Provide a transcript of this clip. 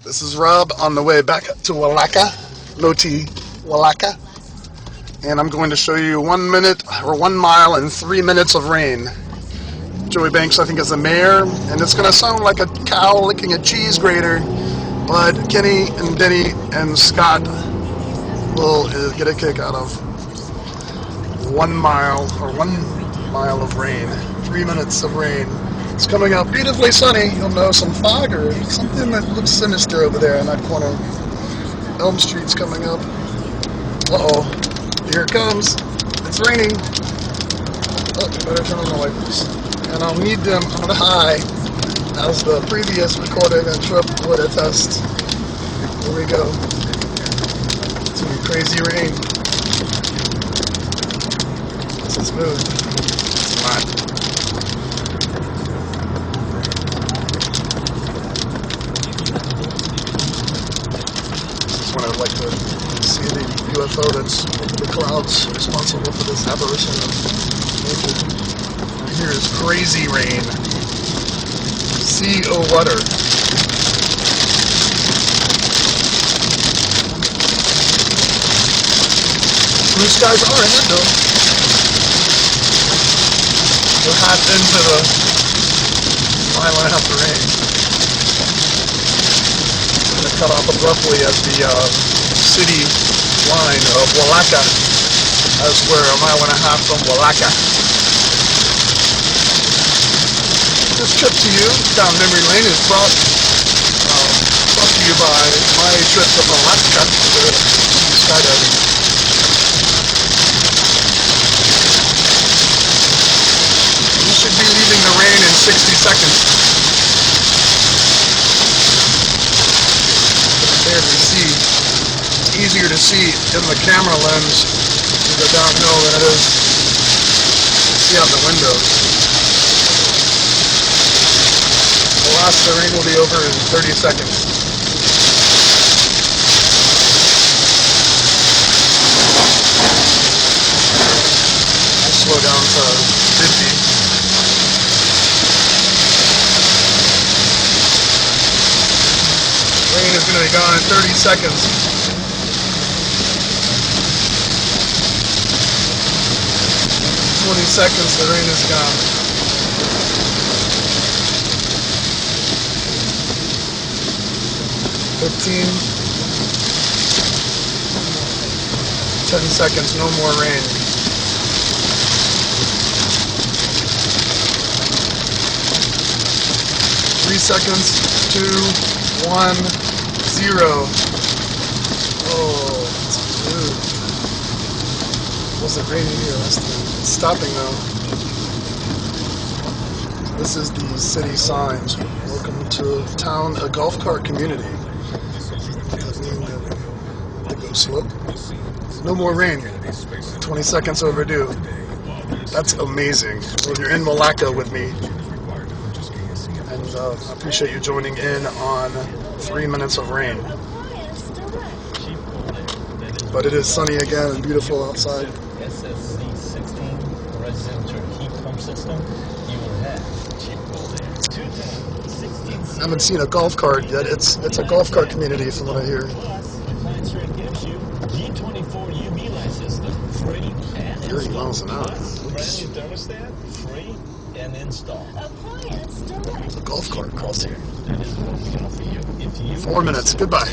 This is Rob on the way back to Walaka, Loti, Walaka, and I'm going to show you 1 minute or 1 mile and 3 minutes of rain. Joey Banks, I think, is the mayor, and it's going to sound like a cow licking a cheese grater, but Kenny and Denny and Scott will get a kick out of 1 mile or 1 mile of rain, 3 minutes of rain. It's coming out beautifully sunny. You'll know some fog or something that looks sinister over there in that corner. Elm Street's coming up. Uh-oh. Here it comes. It's raining. Oh, better turn on the wipers. And I'll need them on high, as the previous recording and trip would attest. Here we go. It's gonna be crazy rain. This is smooth. It's hot. I'd like to see the UFO that's over the clouds responsible for this aberration of nature. And here is crazy rain. Sea o' water. Blue skies are ahead though. We're half into the mile and a half of rain. Cut off abruptly at the city line of Walaka, as we're a mile and a half from Walaka. This trip to you down memory lane is brought to you by my trip to Walaka for skydiving. You should be leaving the rain in 60 seconds. Barely see. It's easier to see in the camera lens to go downhill than it is to see out the window. The rain will be over in 30 seconds. I'll slow down to 50. Rain is going to be gone in 30 seconds. 20 seconds, the rain is gone. 15. 10 seconds, no more rain. 3 seconds, 2, 1, 0. Oh, it's blue. It wasn't raining here last time. It's stopping now. This is the city signs. Welcome to town, a golf cart community. Does that mean that they go slow? No more rain. 20 seconds overdue. That's amazing. Well, you're in Walaka with me. And I appreciate you joining in on 3 minutes of rain. But it is sunny again and beautiful outside. I haven't seen a golf cart yet. It's a golf cart community from what I hear. 30 miles an hour. Oops. A golf cart crossing. 4 minutes. Goodbye.